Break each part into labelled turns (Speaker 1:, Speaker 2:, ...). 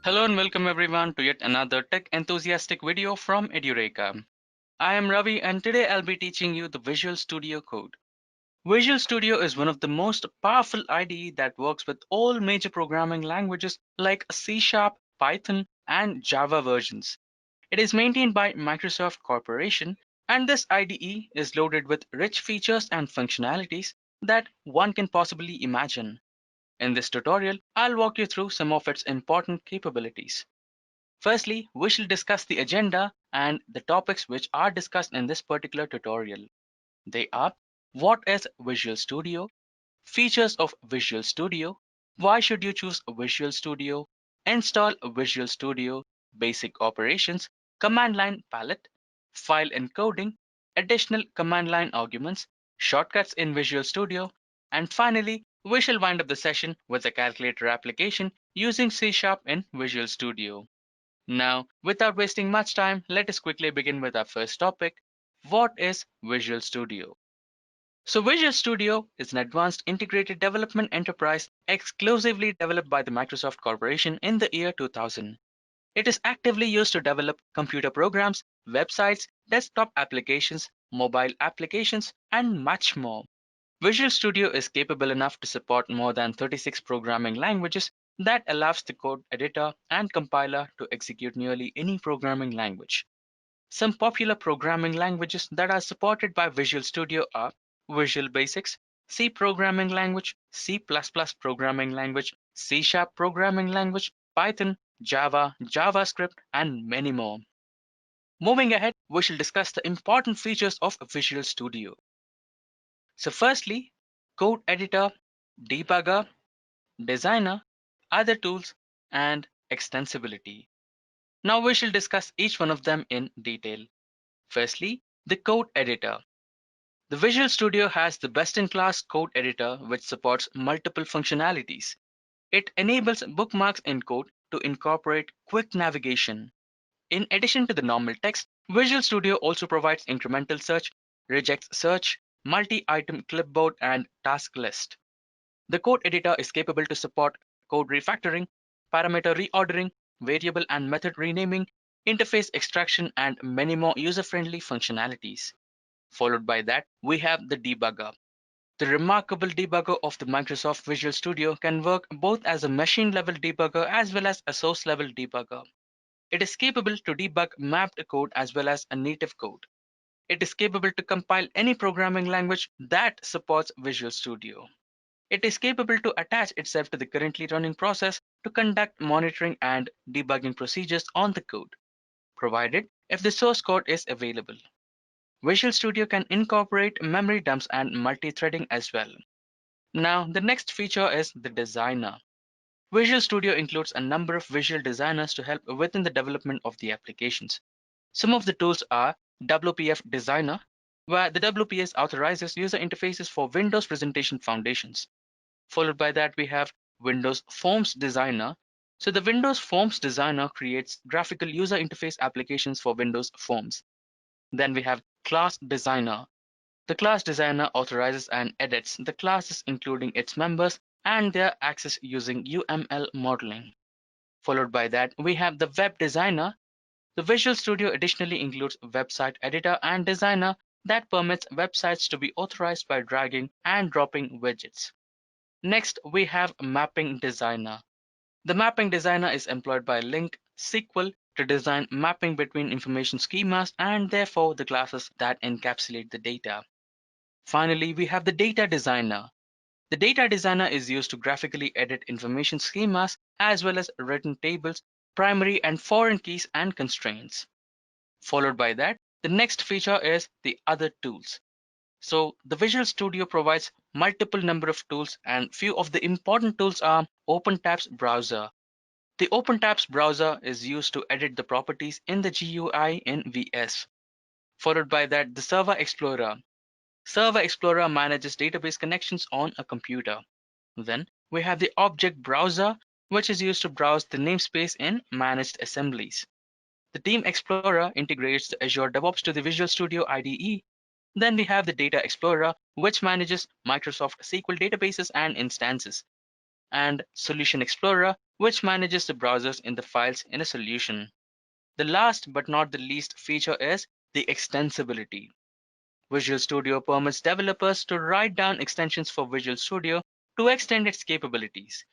Speaker 1: Hello and welcome everyone to yet another tech enthusiastic video from Edureka. I am Ravi and today I'll be teaching you the Visual Studio Code. Visual Studio is one of the most powerful IDE that works with all major programming languages like C Sharp, Python, and Java versions. It is maintained by Microsoft Corporation, and this IDE is loaded with rich features and functionalities that one can possibly imagine. In this tutorial, I'll walk you through some of its important capabilities. Firstly, we shall discuss the agenda and the topics which are discussed in this particular tutorial. They are: what is Visual Studio, features of Visual Studio, why should you choose Visual Studio, install Visual Studio, basic operations, command line palette, file encoding, additional command line arguments, shortcuts in Visual Studio, and finally, we shall wind up the session with a calculator application using C Sharp in Visual Studio. Now, without wasting much time, let us quickly begin with our first topic. What is Visual Studio? So Visual Studio is an advanced integrated development enterprise exclusively developed by the Microsoft Corporation in the year 2000. It is actively used to develop computer programs, websites, desktop applications, mobile applications, and much more. Visual Studio is capable enough to support more than 36 programming languages that allows the code editor and compiler to execute nearly any programming language. Some popular programming languages that are supported by Visual Studio are Visual Basics, C programming language, C++ programming language, C Sharp programming language, Python, Java, JavaScript, and many more. Moving ahead, we shall discuss the important features of Visual Studio. So firstly, code editor, debugger, designer, other tools, and extensibility. Now we shall discuss each one of them in detail. Firstly, the code editor. The Visual Studio has the best-in-class code editor which supports multiple functionalities. It enables bookmarks in code to incorporate quick navigation. In addition to the normal text, Visual Studio also provides incremental search, regex search, multi-item clipboard, and task list. The code editor is capable to support code refactoring, parameter reordering, variable and method renaming, interface extraction, and many more user-friendly functionalities. Followed by that, we have the debugger. The remarkable debugger of the Microsoft Visual Studio can work both as a machine-level debugger as well as a source-level debugger. It is capable to debug mapped code as well as a native code. It is capable to compile any programming language that supports Visual Studio. It is capable to attach itself to the currently running process to conduct monitoring and debugging procedures on the code, provided if the source code is available. Visual Studio can incorporate memory dumps and multi-threading as well. Now, the next feature is the designer. Visual Studio includes a number of visual designers to help within the development of the applications. Some of the tools are WPF Designer, where the WPS authorizes user interfaces for Windows Presentation Foundations. Followed by that, we have Windows Forms Designer. So the Windows Forms Designer creates graphical user interface applications for Windows Forms. Then we have Class Designer. The Class Designer authorizes and edits the classes, including its members and their access using UML modeling. Followed by that, we have the Web Designer. The Visual Studio additionally includes Website Editor and Designer that permits websites to be authorized by dragging and dropping widgets. Next, we have Mapping Designer. The Mapping Designer is employed by LINQ SQL to design mapping between information schemas and therefore the classes that encapsulate the data. Finally, we have the Data Designer. The Data Designer is used to graphically edit information schemas as well as written tables, primary and foreign keys and constraints. Followed by that, the next feature is the Other Tools. So the Visual Studio provides multiple number of tools, and few of the important tools are OpenTabs browser. The OpenTabs browser is used to edit the properties in the GUI in VS. Followed by that, the Server Explorer. Server Explorer manages database connections on a computer. Then we have the Object Browser, which is used to browse the namespace in managed assemblies. The Team Explorer integrates the Azure DevOps to the Visual Studio IDE. Then we have the Data Explorer, which manages Microsoft SQL databases and instances. and Solution Explorer, which manages the browsers in the files in a solution. The last but not the least feature is the extensibility. Visual Studio permits developers to write down extensions for Visual Studio to extend its capabilities.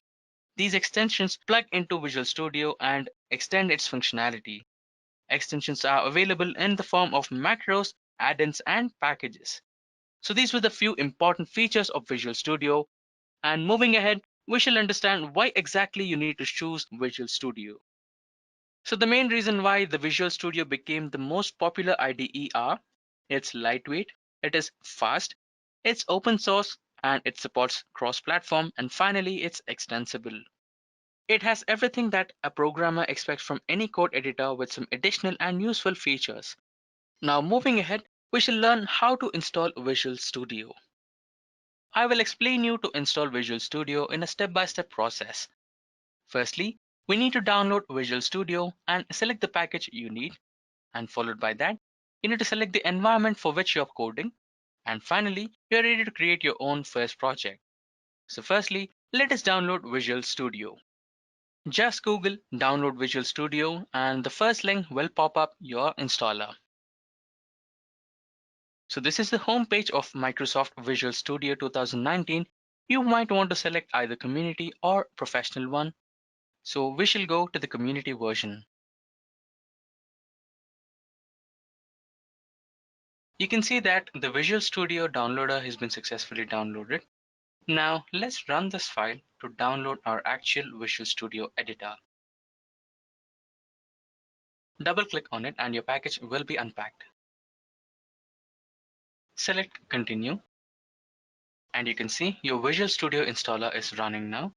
Speaker 1: These extensions plug into Visual Studio and extend its functionality. Extensions are available in the form of macros, add-ins, and packages. So these were the few important features of Visual Studio. And moving ahead, we shall understand why exactly you need to choose Visual Studio. So the main reason why the Visual Studio became the most popular IDE are it's lightweight, it is fast, it's open source, and it supports cross-platform, and finally it's extensible. It has everything that a programmer expects from any code editor with some additional and useful features. Now moving ahead, we shall learn how to install Visual Studio. I will explain you to install Visual Studio in a step-by-step process. Firstly, we need to download Visual Studio and select the package you need, and followed by that, you need to select the environment for which you're coding, and finally, you're ready to create your own first project. So firstly, let us download Visual Studio. Just Google download Visual Studio and the first link will pop up your installer. So this is the home page of Microsoft Visual Studio 2019. You might want to select either community or professional one. So we shall go to the community version. You can see that the Visual Studio downloader has been successfully downloaded. Now let's run this file to download our actual Visual Studio editor. Double click on it and your package will be unpacked. Select Continue and you can see your Visual Studio installer is running now.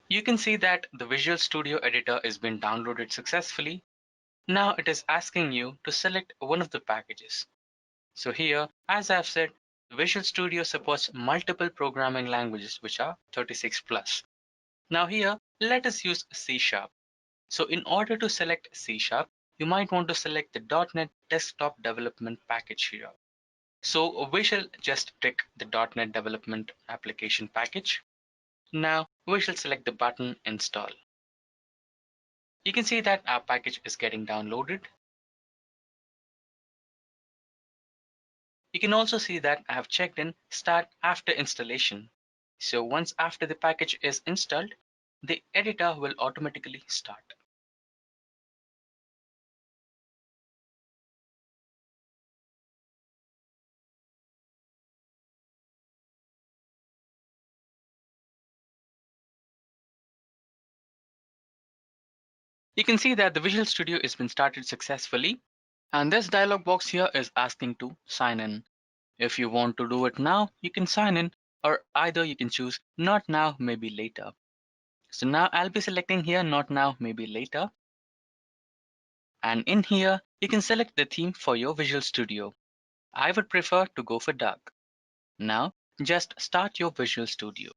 Speaker 1: You can see that the Visual Studio editor is being downloaded successfully. Now it is asking you to select one of the packages. So here, as I've said, Visual Studio supports multiple programming languages, which are 36 plus. Now here, let us use C Sharp. So in order to select C Sharp, you might want to select the .NET Desktop Development package here. So we shall just pick the .NET Development Application package. Now we shall select the button Install. You can see that our package is getting downloaded. You can also see that I have checked in Start After Installation. So once after the package is installed, the editor will automatically start. You can see that the Visual Studio has been started successfully, and this dialog box here is asking to sign in. If you want to do it now, you can sign in, or either you can choose not now, maybe later. So now I'll be selecting here not now, maybe later. And in here, you can select the theme for your Visual Studio. I would prefer to go for dark. Now, just start your Visual Studio.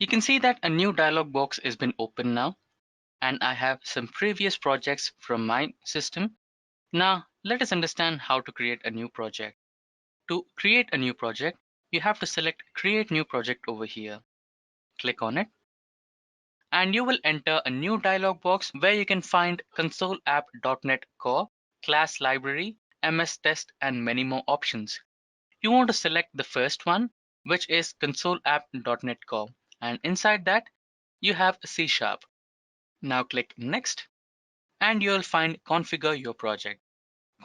Speaker 1: You can see that a new dialog box has been opened now, and I have some previous projects from my system. Now, let us understand how to create a new project. To create a new project, you have to select Create New Project over here. Click on it, and you will enter a new dialog box where you can find Console App.NET Core, Class Library, MS Test, and many more options. You want to select the first one, which is Console App.NET Core, and inside that, you have C Sharp. Now click Next, and you'll find Configure Your Project.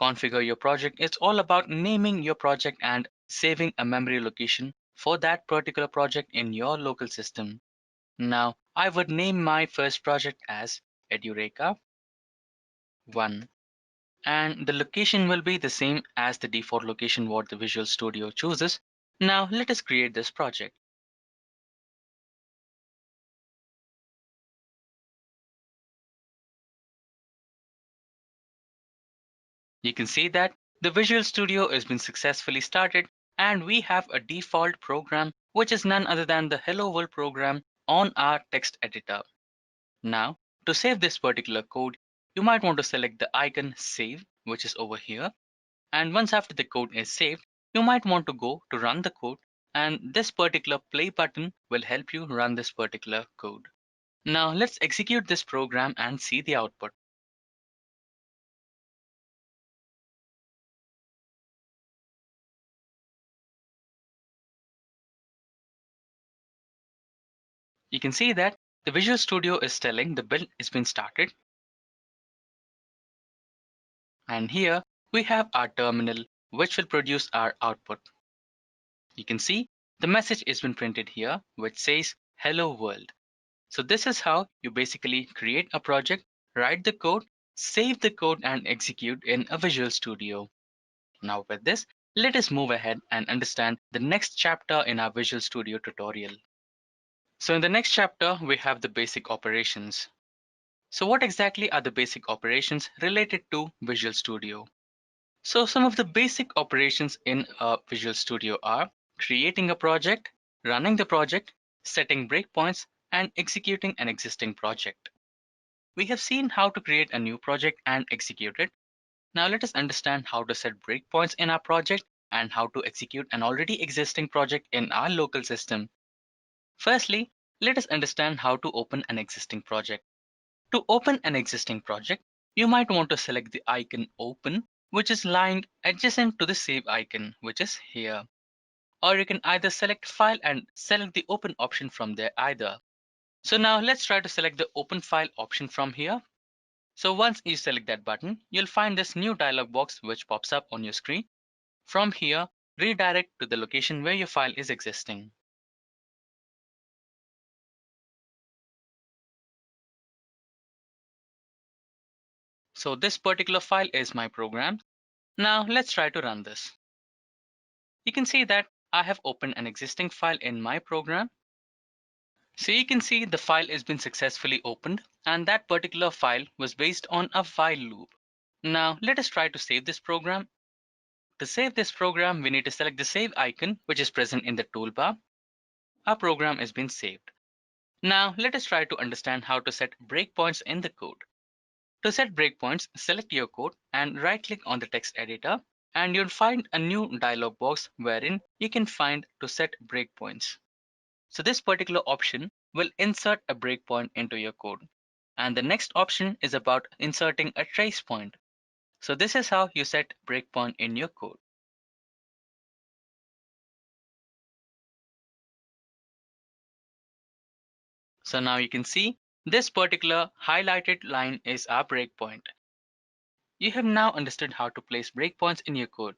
Speaker 1: Configure Your Project is all about naming your project and saving a memory location for that particular project in your local system. Now, I would name my first project as Edureka 1, and the location will be the same as the default location what the Visual Studio chooses. Now, let us create this project. You can see that the Visual Studio has been successfully started and we have a default program which is none other than the Hello World program on our text editor. Now, to save this particular code, you might want to select the icon Save, which is over here. And once after the code is saved, you might want to go to run the code, and this particular play button will help you run this particular code. Now let's execute this program and see the output. You can see that the Visual Studio is telling the build is being started. And here we have our terminal, which will produce our output. You can see the message is been printed here, which says Hello World. So this is how you basically create a project, write the code, save the code and execute in a Visual Studio. Now with this, let us move ahead and understand the next chapter in our Visual Studio tutorial. So in the next chapter, we have the basic operations. So what exactly are the basic operations related to Visual Studio? So some of the basic operations in a Visual Studio are creating a project, running the project, setting breakpoints, and executing an existing project. We have seen how to create a new project and execute it. Now let us understand how to set breakpoints in our project and how to execute an already existing project in our local system. Firstly, let us understand how to open an existing project. To open an existing project, you might want to select the icon Open, which is lying adjacent to the Save icon, which is here. Or you can either select File and select the Open option from there either. So now let's try to select the Open File option from here. So once you select that button, you'll find this new dialog box which pops up on your screen. From here, redirect to the location where your file is existing. So this particular file is my program. Now let's try to run this. You can see that I have opened an existing file in my program. So you can see the file has been successfully opened, and that particular file was based on a while loop. Now let us try to save this program. To save this program, we need to select the save icon, which is present in the toolbar. Our program has been saved. Now let us try to understand how to set breakpoints in the code. To set breakpoints, select your code and right click on the text editor, and you'll find a new dialog box wherein you can find to set breakpoints. So this particular option will insert a breakpoint into your code. And the next option is about inserting a trace point. So this is how you set breakpoint in your code. So now you can see this particular highlighted line is our breakpoint. You have now understood how to place breakpoints in your code.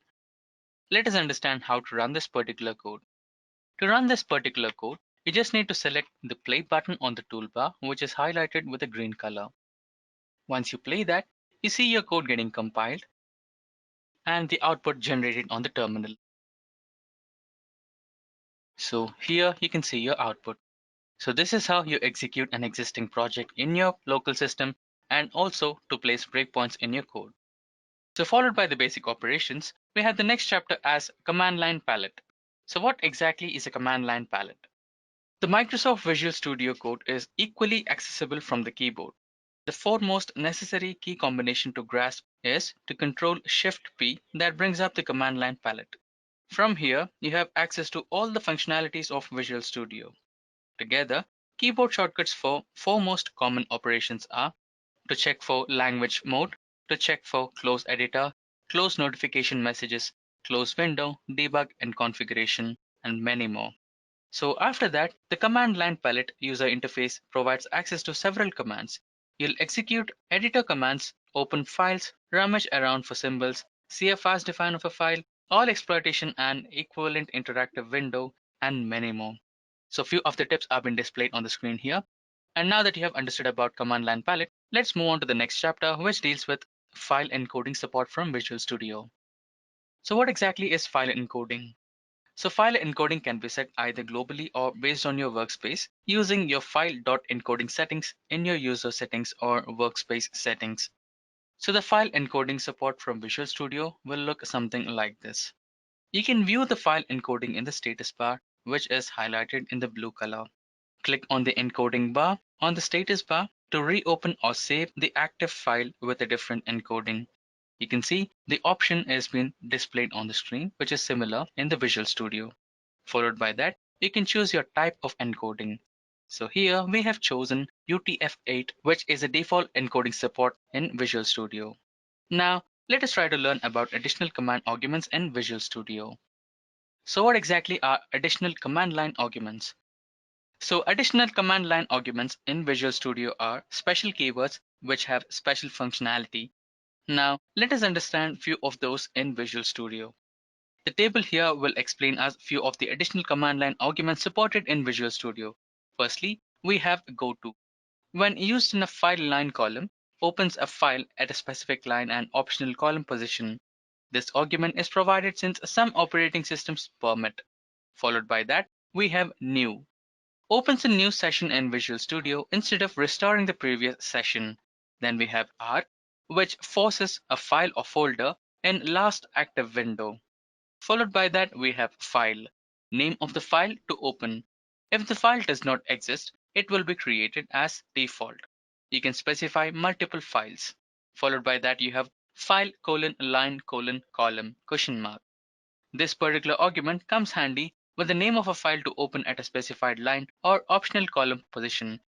Speaker 1: Let us understand how to run this particular code. To run this particular code, you just need to select the play button on the toolbar, which is highlighted with a green color. Once you play that, you see your code getting compiled and the output generated on the terminal. So here you can see your output. So this is how you execute an existing project in your local system and also to place breakpoints in your code. So followed by the basic operations, we have the next chapter as command line palette. So what exactly is a command line palette? The Microsoft Visual Studio Code is equally accessible from the keyboard. The foremost necessary key combination to grasp is to control Shift P that brings up the command line palette. From here, you have access to all the functionalities of Visual Studio. Together, keyboard shortcuts for four most common operations are to check for language mode, to check for close editor, close notification messages, close window, debug and configuration, and many more. So after that, the command line palette user interface provides access to several commands. You'll execute editor commands, open files, rummage around for symbols, see a fast define of a file, all exploitation and equivalent interactive window, and many more. So few of the tips have been displayed on the screen here. And now that you have understood about command line palette, let's move on to the next chapter, which deals with file encoding support from Visual Studio. So what exactly is file encoding? So file encoding can be set either globally or based on your workspace using your file.encoding settings in your user settings or workspace settings. So the file encoding support from Visual Studio will look something like this. You can view the file encoding in the status bar, which is highlighted in the blue color. Click on the encoding bar on the status bar to reopen or save the active file with a different encoding. You can see the option is being displayed on the screen, which is similar in the Visual Studio. Followed by that, you can choose your type of encoding. So here we have chosen UTF-8, which is a default encoding support in Visual Studio. Now, let us try to learn about additional command arguments in Visual Studio. So what exactly are additional command line arguments? So additional command line arguments in Visual Studio are special keywords which have special functionality. Now, let us understand few of those in Visual Studio. The table here will explain us few of the additional command line arguments supported in Visual Studio. Firstly, we have goto. When used in a file line column, opens a file at a specific line and optional column position. This argument is provided since some operating systems permit. Followed by that, we have new. Opens a new session in Visual Studio instead of restoring the previous session. Then we have R, which forces a file or folder in last active window. Followed by that, we have file, name of the file to open. If the file does not exist, it will be created as default. You can specify multiple files. Followed by that, you have file line column question mark. This particular argument comes handy with the name of a file to open at a specified line or optional column position.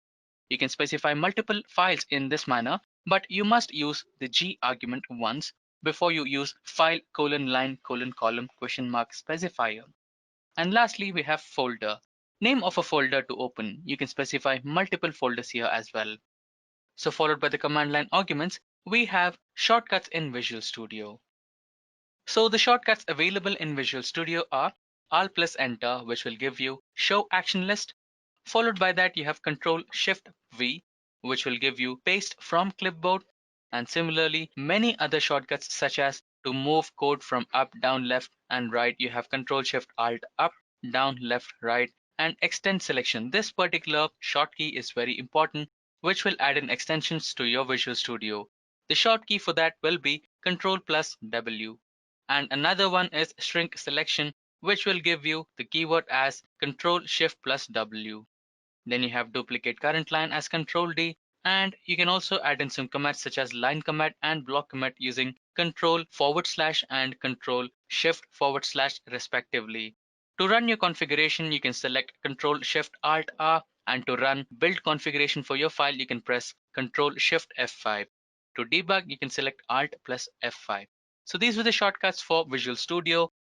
Speaker 1: You can specify multiple files in this manner, but you must use the G argument once before you use file line column question mark specifier. And lastly, we have folder. Name of a folder to open. You can specify multiple folders here as well. So followed by the command line arguments, we have shortcuts in Visual Studio. So the shortcuts available in Visual Studio are Alt plus Enter, which will give you Show Action List. Followed by that, you have Control Shift V, which will give you Paste from Clipboard. And similarly, many other shortcuts such as to move code from up, down, left, and right, you have Control Shift Alt up, down, left, right, and Extend Selection. This particular shortkey is very important, which will add in extensions to your Visual Studio. The shortkey for that will be Control plus W. And another one is shrink selection, which will give you the keyword as Control Shift plus W. Then you have duplicate current line as Control D, and you can also add in some commands such as line command and block command using Control / and Control Shift / respectively. To run your configuration, you can select Control Shift Alt R, and to run build configuration for your file, you can press Control Shift F5. To debug, you can select Alt plus F5. So these were the shortcuts for Visual Studio.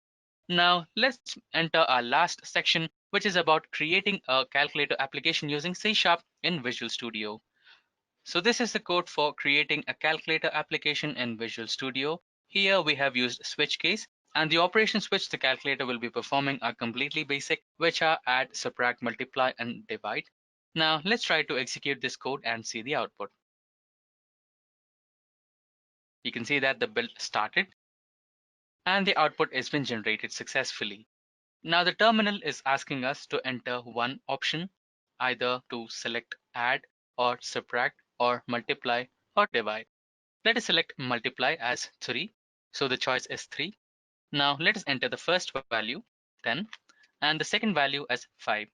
Speaker 1: Now let's enter our last section, which is about creating a calculator application using C# in Visual Studio. So this is the code for creating a calculator application in Visual Studio. Here we have used switch case, and the operations which the calculator will be performing are completely basic, which are add, subtract, multiply, and divide. Now let's try to execute this code and see the output. You can see that the build started and the output has been generated successfully. Now the terminal is asking us to enter one option, either to select add or subtract or multiply or divide. Let us select multiply as 3. So the choice is 3. Now let us enter the first value, 10, and the second value as 5.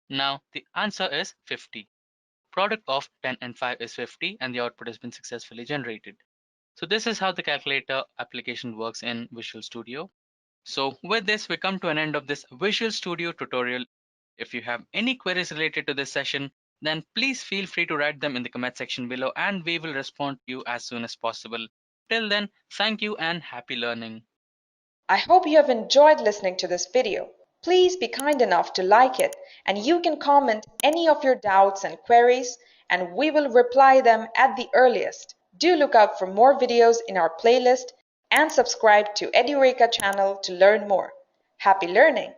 Speaker 1: Now the answer is 50. Product of 10 and 5 is 50, and the output has been successfully generated. So this is how the calculator application works in Visual Studio. So with this, we come to an end of this Visual Studio tutorial. If you have any queries related to this session, then please feel free to write them in the comment section below, and we will respond to you as soon as possible. Till then, thank you and happy learning.
Speaker 2: I hope you have enjoyed listening to this video. Please be kind enough to like it, and you can comment any of your doubts and queries, and we will reply them at the earliest. Do look out for more videos in our playlist and subscribe to Edureka channel to learn more. Happy learning!